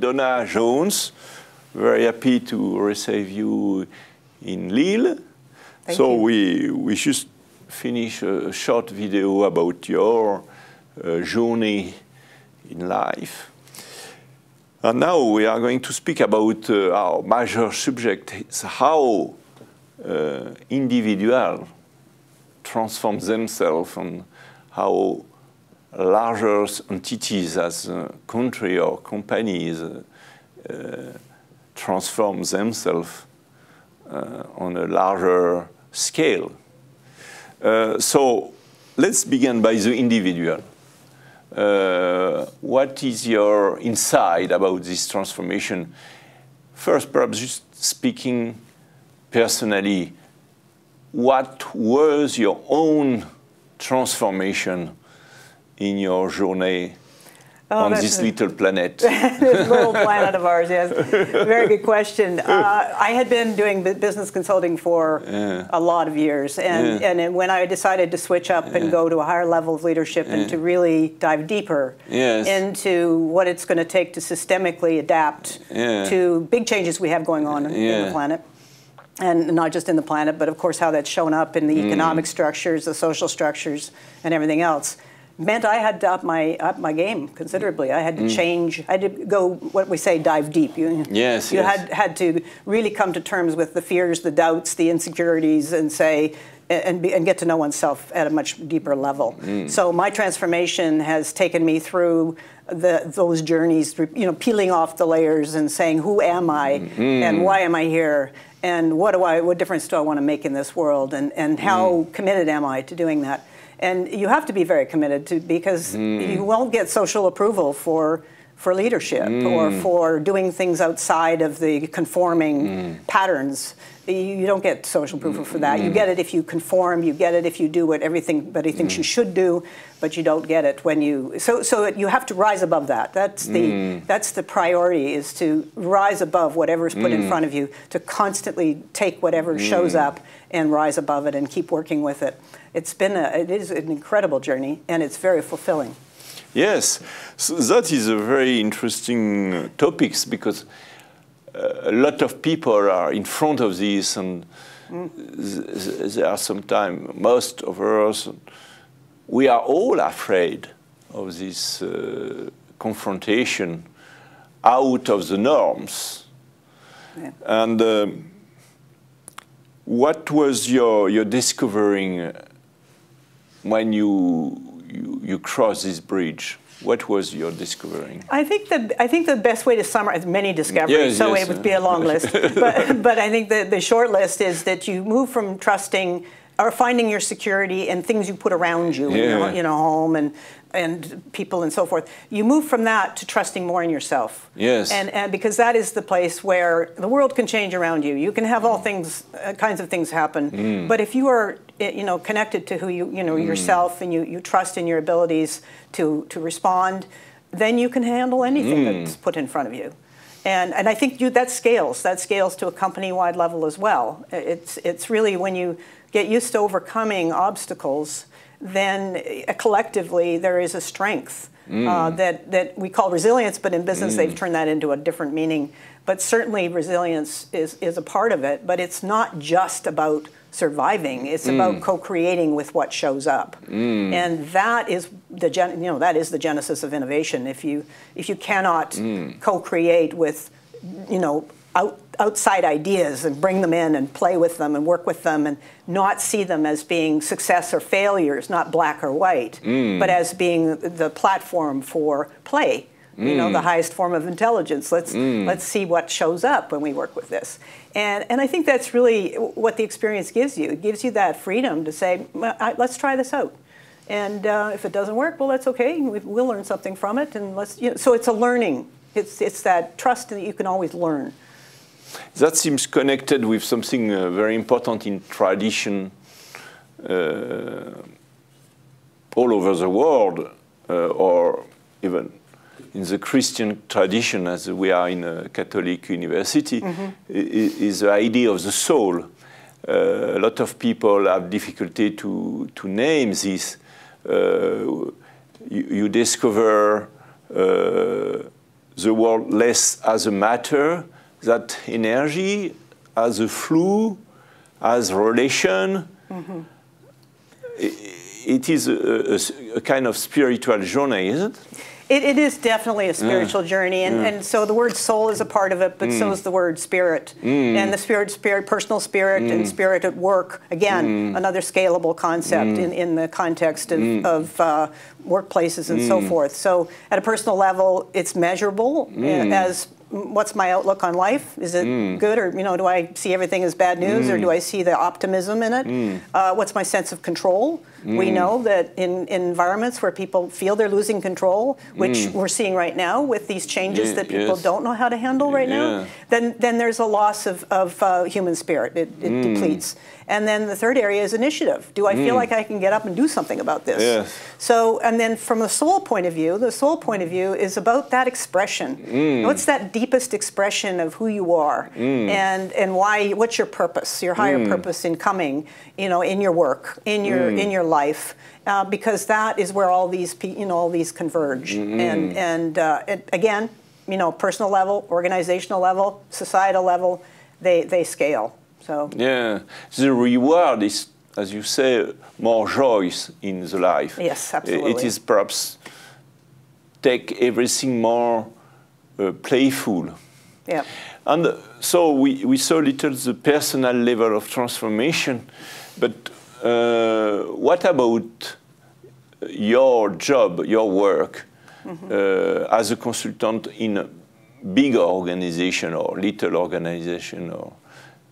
Donna Jones. Very happy to receive you in Lille. Thank you. We just finished a short video about your journey in life. And now we are going to speak about our major subject, is how individuals transform themselves and how larger entities as country or companies transform themselves on a larger scale. So let's begin by the individual. What is your insight about this transformation? First, perhaps just speaking personally, what was your own transformation in your journey on this little planet? This little planet of ours, yes. Very good question. I had been doing business consulting for a lot of years, and when I decided to switch up and go to a higher level of leadership and to really dive deeper into what it's going to take to systemically adapt to big changes we have going on in the planet, and not just in the planet, but of course how that's shown up in the economic structures, the social structures, and everything else, meant I had to up my game considerably. I had to change. I had to go, what we say, dive deep. You had to really come to terms with the fears, the doubts, the insecurities, and say, and get to know oneself at a much deeper level. So my transformation has taken me through those journeys, peeling off the layers and saying, who am I, and why am I here, and what difference do I want to make in this world, and how committed am I to doing that? And you have to be very committed to, because you won't get social approval for leadership or for doing things outside of the conforming patterns. You don't get social approval for that. You get it if you conform. You get it if you do what everybody thinks you should do, but you don't get it when you. So you have to rise above that. That's the priority, is to rise above whatever's put in front of you, to constantly take whatever shows up and rise above it and keep working with it. It is an incredible journey, and it's very fulfilling. Yes, so that is a very interesting topic, because a lot of people are in front of this, and there are sometimes, most of us, we are all afraid of this confrontation out of the norms. And what was your discovering when you crossed this bridge? What was your discovering? I think the best way to summarize many discoveries, it would be a long list, but I think the short list is that you move from trusting or finding your security in things you put around you, in a home and people and so forth. You move from that to trusting more in yourself. Yes. And because that is the place where the world can change around you. You can have all kinds of things happen, but if you are connected to who yourself, and you trust in your abilities to respond, then you can handle anything that's put in front of you. And I think that scales to a company-wide level as well. It's really when you get used to overcoming obstacles, then collectively there is a strength that we call resilience, but in business they've turned that into a different meaning. But certainly resilience is a part of it, but it's not just about surviving. It's about co-creating with what shows up, and that is the genesis of innovation. If you cannot co-create with outside ideas and bring them in and play with them and work with them and not see them as being success or failures, not black or white, but as being the platform for play, the highest form of intelligence. Let's see what shows up when we work with this. And I think that's really what the experience gives you. It gives you that freedom to say, well, let's try this out. And if it doesn't work, well, that's okay. We'll learn something from it. And so it's a learning. It's that trust that you can always learn. That seems connected with something very important in tradition all over the world, or even in the Christian tradition, as we are in a Catholic university, is the idea of the soul. A lot of people have difficulty to name this. You discover the world less as a matter, that energy as a flow, as relation. It is a kind of spiritual journey, isn't it? It is definitely a spiritual journey, and so the word soul is a part of it, but so is the word spirit. And the spirit, personal spirit, and spirit at work, again, another scalable concept in the context of workplaces and so forth. So at a personal level, it's measurable as what's my outlook on life? Is it good, or do I see everything as bad news, or do I see the optimism in it? What's my sense of control? We know that in environments where people feel they're losing control, which we're seeing right now with these changes that people don't know how to handle right now, then there's a loss of human spirit. It depletes. And then the third area is initiative. Do I feel like I can get up and do something about this? Yes. So, and then from the soul point of view, is about that expression. What's that deepest expression of who you are, and why? What's your purpose? Your higher purpose in coming, in your work, in your life, because that is where all these converge. And again, personal level, organizational level, societal level, they scale. So yeah, the reward is, as you say, more joy in the life. Yes, absolutely. It is perhaps take everything more playful. Yeah. And so we saw little the personal level of transformation, but what about your job, your work as a consultant in a big organization or little organization or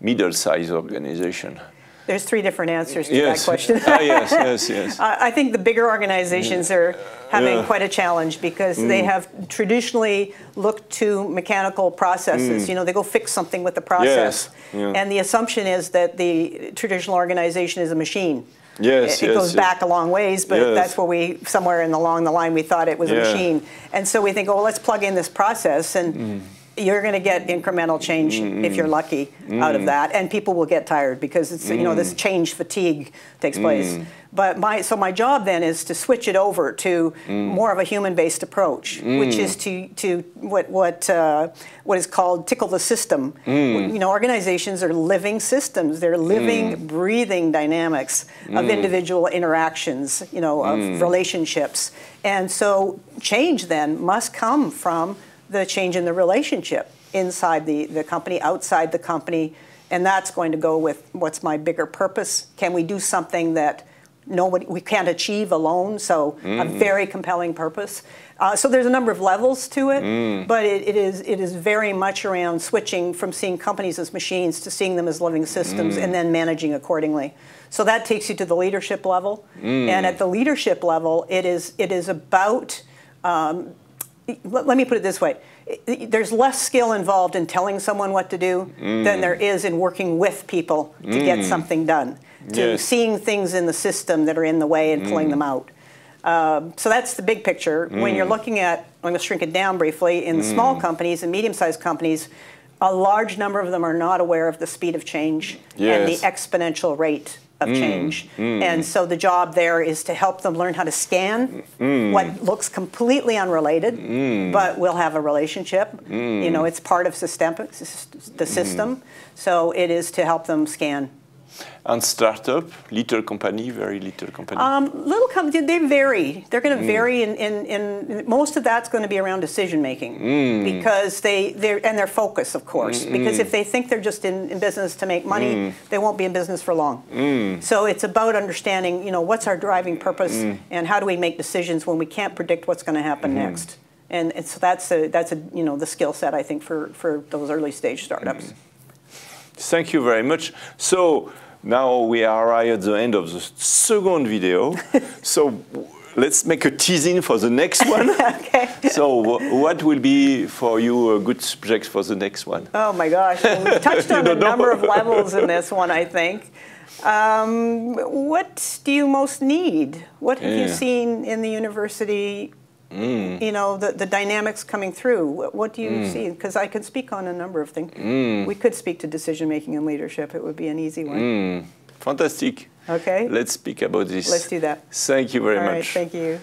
middle-sized organization? There's three different answers to that question. Yes. I think the bigger organizations are having quite a challenge because they have traditionally looked to mechanical processes. They go fix something with the process. And the assumption is that the traditional organization is a machine. It goes back a long ways, but that's where somewhere along the line, we thought it was a machine. And so we think, oh, well, let's plug in this process, and you're going to get incremental change if you're lucky out of that, and people will get tired because it's this change fatigue takes place. But my job then is to switch it over to more of a human-based approach, which is to what is called tickle the system. Organizations are living systems; they're living, breathing dynamics of individual interactions, of relationships, and so change then must come from the change in the relationship inside the company, outside the company, and that's going to go with what's my bigger purpose. Can we do something that we can't achieve alone? So a very compelling purpose. So there's a number of levels to it, but it is very much around switching from seeing companies as machines to seeing them as living systems and then managing accordingly. So that takes you to the leadership level, and at the leadership level, it is about. Let me put it this way. There's less skill involved in telling someone what to do than there is in working with people to get something done, to seeing things in the system that are in the way and pulling them out. So that's the big picture. When you're looking at, I'm going to shrink it down briefly, in the small companies and medium-sized companies, a large number of them are not aware of the speed of change and the exponential rate of change. And so the job there is to help them learn how to scan what looks completely unrelated, but will have a relationship. It's part of the system. So it is to help them scan. And startup, little company, very little company? Little company, they vary. They're going to vary in most of that's going to be around decision making because their focus, of course. Because if they think they're just in business to make money, they won't be in business for long. So it's about understanding, what's our driving purpose and how do we make decisions when we can't predict what's going to happen next. And so that's the skill set, I think, for those early stage startups. Thank you very much. So now we are right at the end of the second video. So let's make a teasing for the next one. Okay. So what will be for you a good subject for the next one? Oh my gosh, well, we've touched on a number of levels in this one, I think. What do you most need? What have you seen in the university? The dynamics coming through. What do you see? Because I could speak on a number of things. We could speak to decision making and leadership. It would be an easy one. Fantastic. Okay. Let's speak about this. Let's do that. Thank you very much. All right, thank you.